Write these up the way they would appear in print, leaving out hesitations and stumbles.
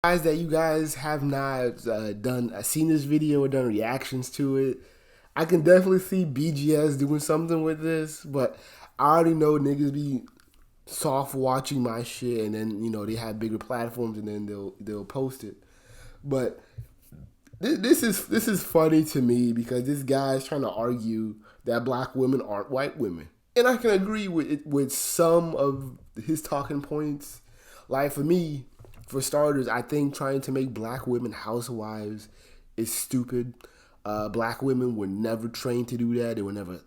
Guys, that you guys have not seen this video or done reactions to it. I can definitely see BGS doing something with this, but I already know niggas be soft watching my shit, and then they have bigger platforms, and then they'll post it. But this is funny to me because this guy's trying to argue that black women aren't white women, and I can agree with some of his talking points. Like for me, for starters, I think trying to make black women housewives is stupid. Black women were never trained to do that. They were never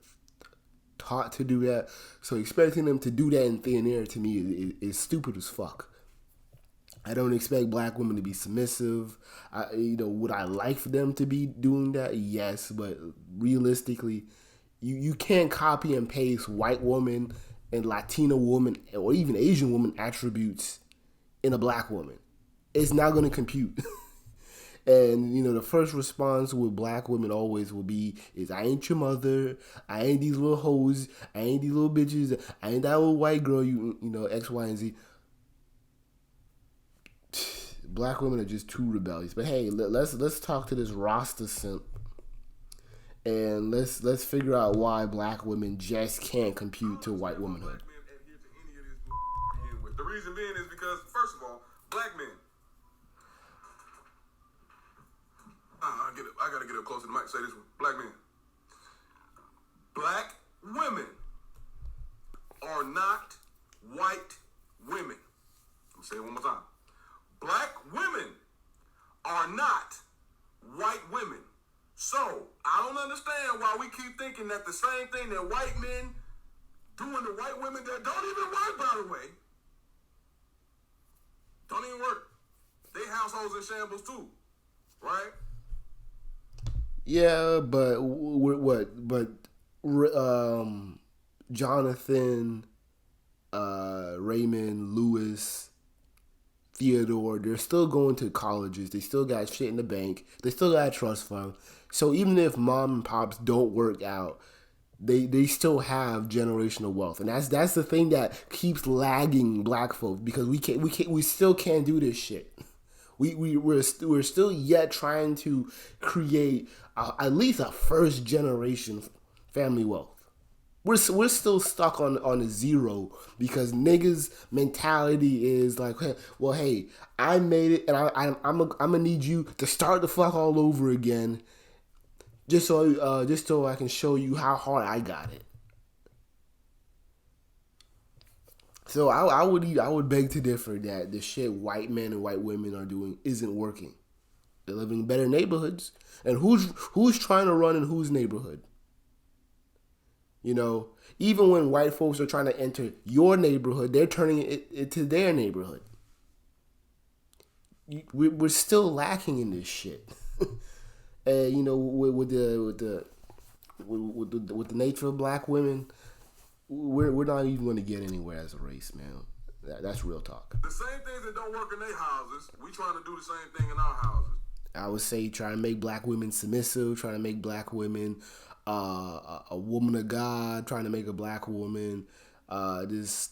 taught to do that. So expecting them to do that in thin air to me is stupid as fuck. I don't expect black women to be submissive. Would I like for them to be doing that? Yes, but realistically, you can't copy and paste white woman and Latina woman or even Asian woman attributes in a black woman. It's not going to compute. And the first response with black women always will be is I ain't your mother, I ain't these little hoes, I ain't these little bitches, I ain't that little white girl, X, Y, and Z. Black women are just too rebellious. But hey, let's talk to this Rasta simp, and let's figure out why black women just can't compute to white womanhood. The reason being is because, first of all, black men. I gotta get up close to the mic. Say this one. Black men. Black women are not white women. Let me say it one more time. Black women are not white women. So I don't understand why we keep thinking that the same thing that white men doing to white women that don't even work, by the way. Don't even work. They households in shambles too, right? Yeah, but Jonathan, Raymond, Lewis, Theodore, they're still going to colleges. They still got shit in the bank. They still got a trust fund. So even if mom and pops don't work out, they still have generational wealth, and that's the thing that keeps lagging black folks because we still can't do this shit. We're still yet trying to create at least a first generation family wealth. We're still stuck on a zero because niggas mentality is like, hey, I made it, and I'm gonna need you to start the fuck all over again, just so I can show you how hard I got it. So I would beg to differ that the shit white men and white women are doing isn't working. They're living in better neighborhoods, and who's trying to run in whose neighborhood? Even when white folks are trying to enter your neighborhood, they're turning it into their neighborhood. We're still lacking in this shit. And with the nature of black women, we're not even going to get anywhere as a race, man. That's real talk. The same things that don't work in their houses, we trying to do the same thing in our houses. I would say trying to make black women submissive, trying to make black women a woman of God, trying to make a black woman this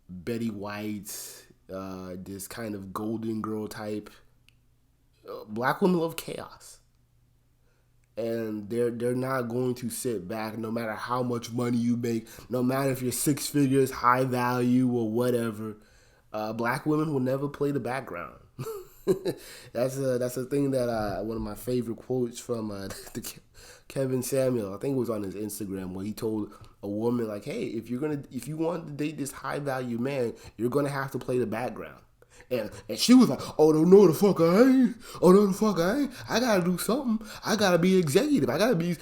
Betty White, this kind of golden girl type. Black women love chaos, and they're not going to sit back no matter how much money you make, no matter if you're six figures, high value or whatever. Black women will never play the background. That's a thing that one of my favorite quotes from Kevin Samuel, I think it was on his Instagram, where he told a woman like, hey, if you want to date this high value man, you're gonna have to play the background. And she was like, oh, no, the fuck I ain't. Oh, no, the fuck I ain't. I gotta do something. I gotta be executive. I gotta be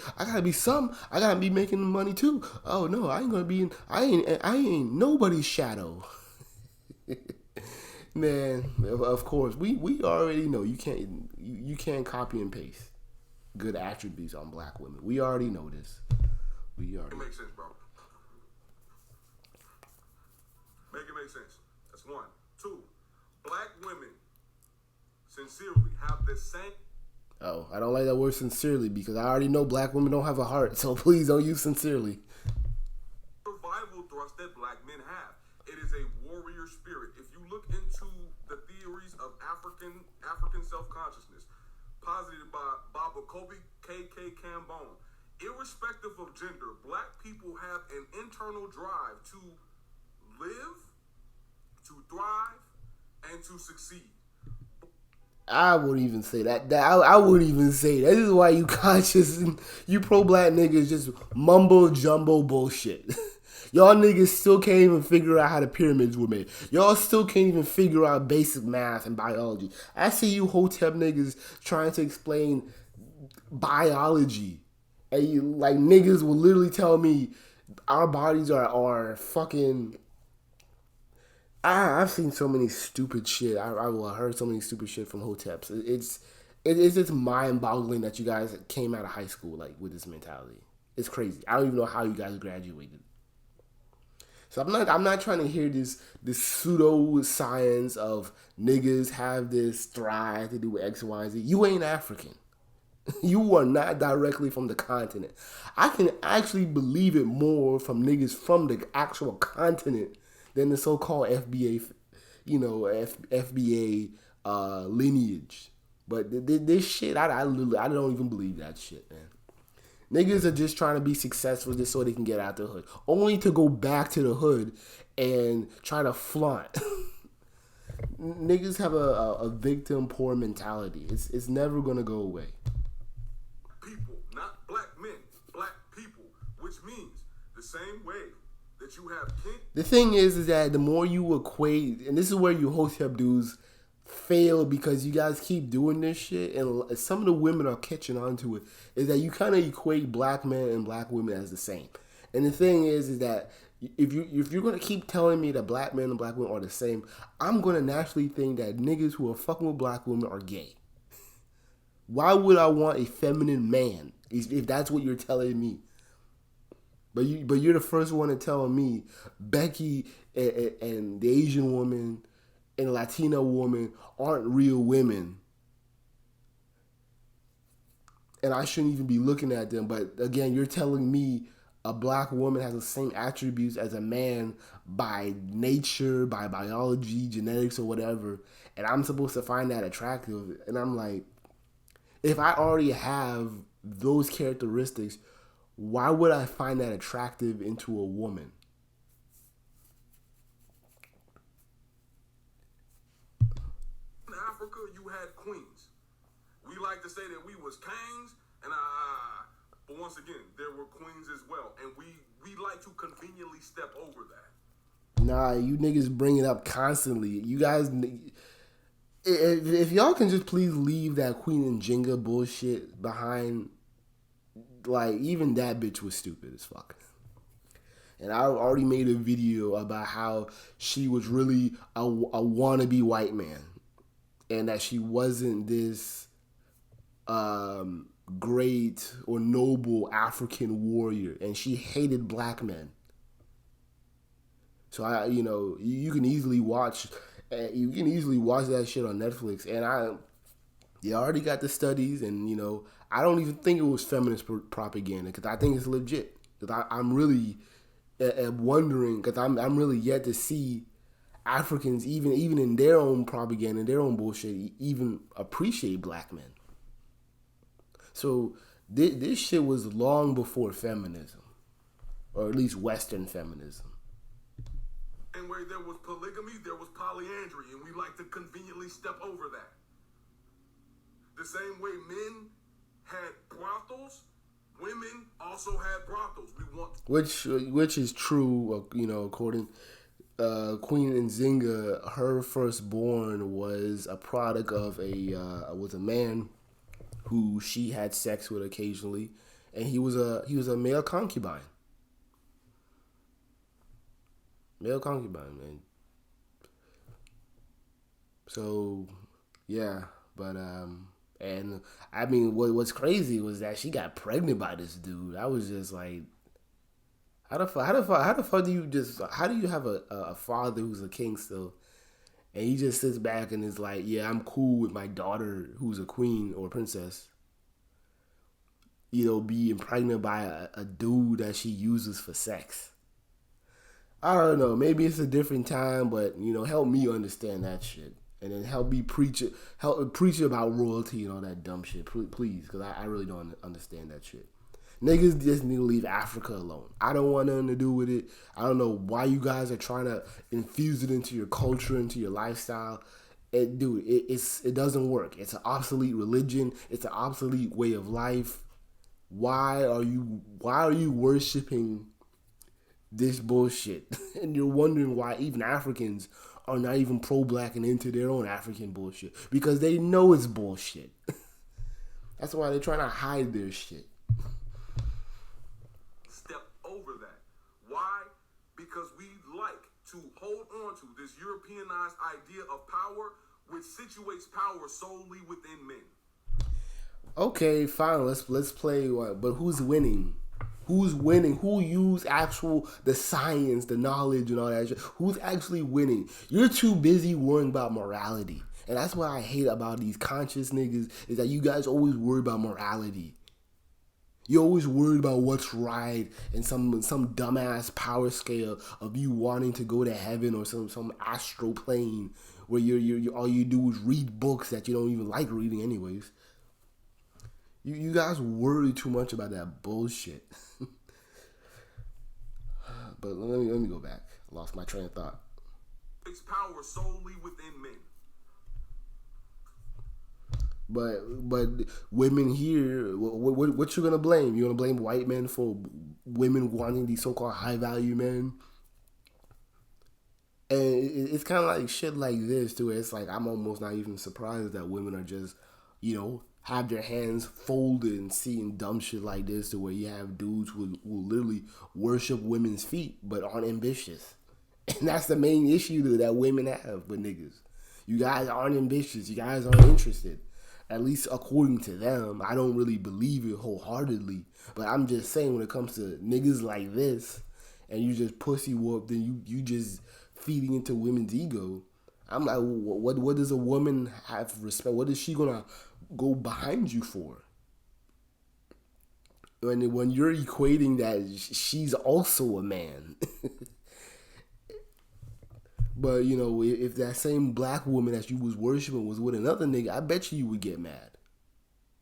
something. I gotta be making money too. Oh no, I ain't gonna be I ain't nobody's shadow. Man, of course, we already know you can't copy and paste good attributes on black women. We already know this. It makes sense, bro. Make it make sense. That's one. Two. Black women sincerely have the same. Oh, I don't like that word sincerely because I already know black women don't have a heart. So please don't use sincerely. Survival thrust that black men have. It is a warrior spirit. If you look into the theory theories of African self-consciousness, posited by Baba Kobe K.K. Cambone. Irrespective of gender, black people have an internal drive to live, to thrive, and to succeed. I wouldn't even say that. I wouldn't even say that. This is why you conscious and you pro-black niggas just mumbo jumbo bullshit. Y'all niggas still can't even figure out how the pyramids were made. Y'all still can't even figure out basic math and biology. I see you Hotep niggas trying to explain biology. And you, like, niggas will literally tell me our bodies are fucking... I've seen so many stupid shit. I heard so many stupid shit from Hoteps. It's just mind-boggling that you guys came out of high school like with this mentality. It's crazy. I don't even know how you guys graduated. So I'm not trying to hear this pseudo science of niggas have this thrive to do with X, Y, Z. You ain't African. You are not directly from the continent. I can actually believe it more from niggas from the actual continent than the so-called FBA, FBA lineage. But this shit, I don't even believe that shit, man. Niggas are just trying to be successful just so they can get out the hood, only to go back to the hood and try to flaunt. Niggas have a victim poor mentality. It's never gonna go away. People, not black men, black people, which means the same way that you have king. The thing is that the more you equate, and this is where you Hotep dudes fail because you guys keep doing this shit, and some of the women are catching on to it, is that you kind of equate black men and black women as the same. And the thing is that if you're gonna keep telling me that black men and black women are the same, I'm gonna naturally think that niggas who are fucking with black women are gay. Why would I want a feminine man if that's what you're telling me? But you're the first one to tell me Becky and the Asian woman and the Latina woman aren't real women. And I shouldn't even be looking at them. But again, you're telling me a black woman has the same attributes as a man by nature, by biology, genetics, or whatever. And I'm supposed to find that attractive. And I'm like, if I already have those characteristics, why would I find that attractive into a woman? In Africa, you had queens. We like to say that we was kings, and but once again, there were queens as well, and we like to conveniently step over that. Nah, you niggas bring it up constantly. You guys, if y'all can just please leave that Queen Njinga bullshit behind. Like, even that bitch was stupid as fuck. And I already made a video about how she was really a wannabe white man. And that she wasn't this great or noble African warrior. And she hated black men. So, you can easily watch that shit on Netflix. And you already got the studies, and, I don't even think it was feminist propaganda because I think it's legit. Because I'm really wondering, because I'm really yet to see Africans, even in their own propaganda, their own bullshit, even appreciate black men. So this shit was long before feminism, or at least Western feminism. And where there was polygamy, there was polyandry, and we like to conveniently step over that. The same way men had brothels, women also had brothels. Which is true, according Queen Nzinga, her firstborn was a product of a man who she had sex with occasionally, and he was a male concubine. Male concubine, man. So yeah, but and I mean, what's crazy was that she got pregnant by this dude. I was just like, how the fuck do you have a father who's a king still, and he just sits back and is like, yeah, I'm cool with my daughter who's a queen or a princess, being pregnant by a dude that she uses for sex. I don't know. Maybe it's a different time, but help me understand that shit. and then help preach about royalty and all that dumb shit, please, because I really don't understand that shit. Niggas just need to leave Africa alone. I don't want nothing to do with it. I don't know why you guys are trying to infuse it into your culture, into your lifestyle. It doesn't work. It's an obsolete religion. It's an obsolete way of life. Why are you worshiping this bullshit? And you're wondering why even Africans are not even pro-black and into their own African bullshit, because they know it's bullshit. That's why they're trying to hide their shit. Step over that. Why? Because we like to hold on to this Europeanized idea of power, which situates power solely within men. Okay, fine. Let's play. But who's winning? Who's winning? Who used the science, the knowledge, and all that shit? Who's actually winning? You're too busy worrying about morality. And that's what I hate about these conscious niggas, is that you guys always worry about morality. You're always worried about what's right and some dumbass power scale of you wanting to go to heaven or some astral plane where you all you do is read books that you don't even like reading anyways. You guys worry too much about that bullshit. But let me go back. I lost my train of thought. It's power solely within men. But women here, what you gonna blame? You gonna blame white men for women wanting these so-called high-value men? And it's kind of like shit like this too. It's like I'm almost not even surprised that women are just, have their hands folded and seeing dumb shit like this, to where you have dudes who literally worship women's feet but aren't ambitious. And that's the main issue that women have with niggas. You guys aren't ambitious. You guys aren't interested. At least according to them. I don't really believe it wholeheartedly. But I'm just saying, when it comes to niggas like this, and you just pussy whooped, and you just feeding into women's ego, I'm like, what does a woman have respect? What is she gonna go behind you for? When you're equating that she's also a man. But, if that same black woman that you was worshiping was with another nigga, I bet you would get mad.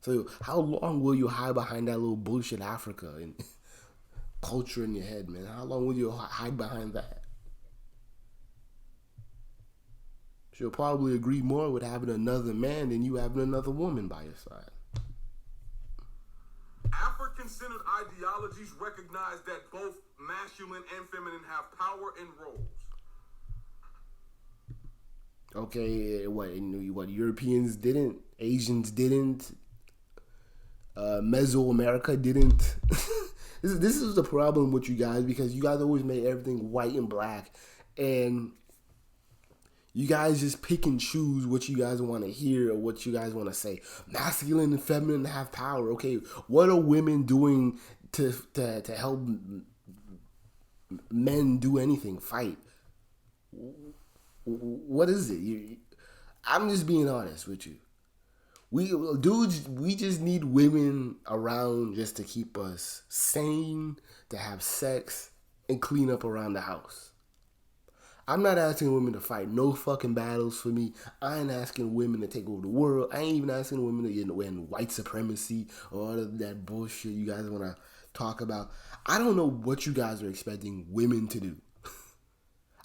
So how long will you hide behind that little bullshit Africa and culture in your head, man? How long will you hide behind that? She'll probably agree more with having another man than you having another woman by your side. African-centered ideologies recognize that both masculine and feminine have power and roles. Okay, what Europeans didn't, Asians didn't, Mesoamerica didn't. This is the problem with you guys, because you guys always make everything white and black, and you guys just pick and choose what you guys want to hear or what you guys want to say. Masculine and feminine have power. Okay, what are women doing to help men do anything? Fight. What is it? I'm just being honest with you. We just need women around just to keep us sane, to have sex, and clean up around the house. I'm not asking women to fight no fucking battles for me. I ain't asking women to take over the world. I ain't even asking women to get in white supremacy or all of that bullshit you guys want to talk about. I don't know what you guys are expecting women to do.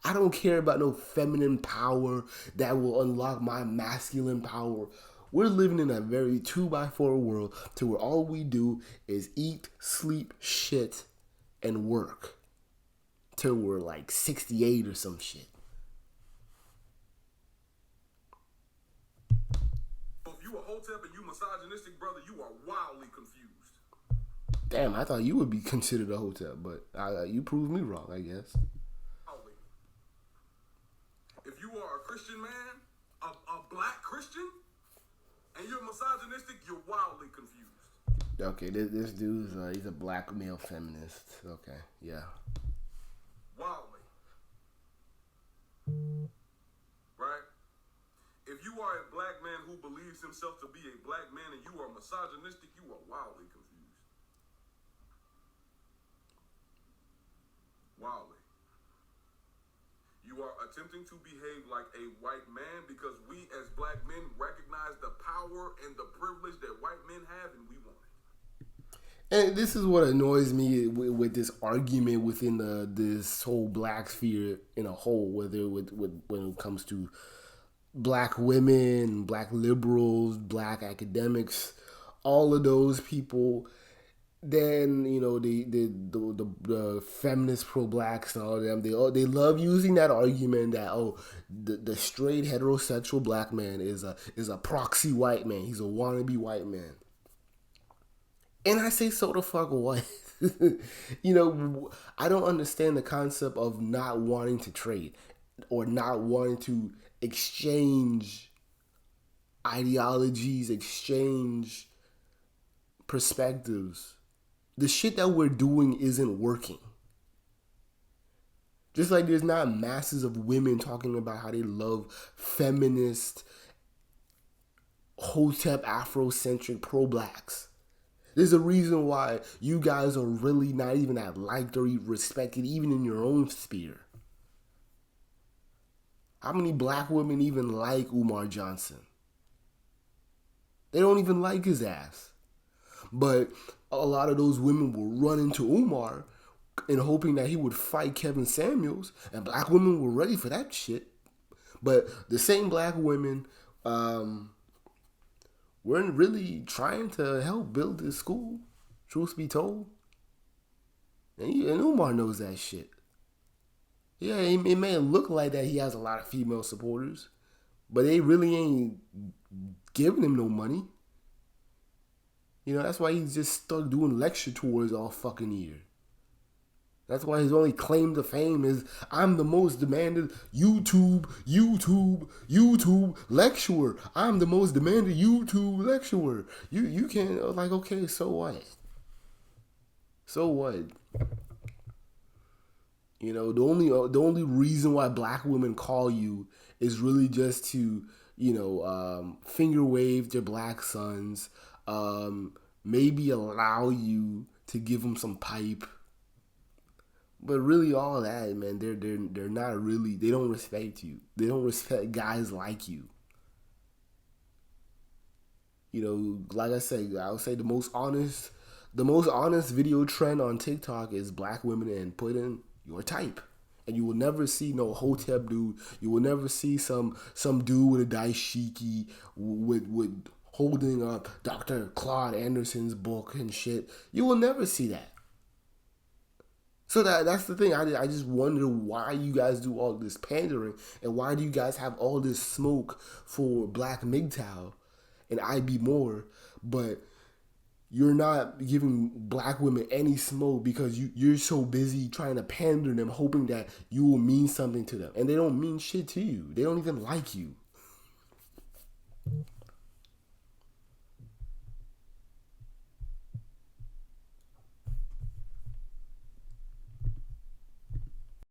I don't care about no feminine power that will unlock my masculine power. We're living in a very 2x4 world to where all we do is eat, sleep, shit, and work. Till we're like 68 or some shit. If you a hotep and you misogynistic, brother, you are wildly confused. Damn, I thought you would be considered a hotep, but you proved me wrong, I guess. If you are a Christian man, a black Christian, and you're misogynistic, you're wildly confused. Okay, this dude's he's a black male feminist. Okay, yeah. Wildly. Right? If you are a black man who believes himself to be a black man and you are misogynistic, you are wildly confused. Wildly. You are attempting to behave like a white man because we as black men recognize the power and the privilege that white men have, and we want it. And this is what annoys me with this argument within this whole black sphere in a whole, whether when it comes to black women, black liberals, black academics, all of those people. Then the feminist pro blacks and all of them, they love using that argument that the straight heterosexual black man is a proxy white man. He's a wannabe white man. And I say, so the fuck what? I don't understand the concept of not wanting to trade or not wanting to exchange ideologies, exchange perspectives. The shit that we're doing isn't working. Just like there's not masses of women talking about how they love feminist, hotep, Afrocentric pro-blacks. There's a reason why you guys are really not even that liked or respected even in your own sphere. How many black women even like Umar Johnson? They don't even like his ass. But a lot of those women will run into Umar in hoping that he would fight Kevin Samuels, and black women were ready for that shit. But the same black women weren't really trying to help build this school, truth be told. And Umar knows that shit. Yeah, it may look like that he has a lot of female supporters, but they really ain't giving him no money. That's why he's just stuck doing lecture tours all fucking year. That's why his only claim to fame is, I'm the most demanded YouTube lecturer. I'm the most demanded YouTube lecturer. You can't, okay, so what? So what? The only reason why black women call you is really just to, finger wave their black sons, maybe allow you to give them some pipe. But really all that, man, they're not really, they don't respect you. They don't respect guys like you. Like I said, I would say the most honest video trend on TikTok is black women and put in your type. And you will never see no hotep dude. You will never see some dude with a dashiki with holding up Dr. Claude Anderson's book and shit. You will never see that. So that's the thing. I just wonder why you guys do all this pandering and why do you guys have all this smoke for Black MGTOW and IB Moore, but you're not giving black women any smoke because you're so busy trying to pander them, hoping that you will mean something to them. And they don't mean shit to you. They don't even like you.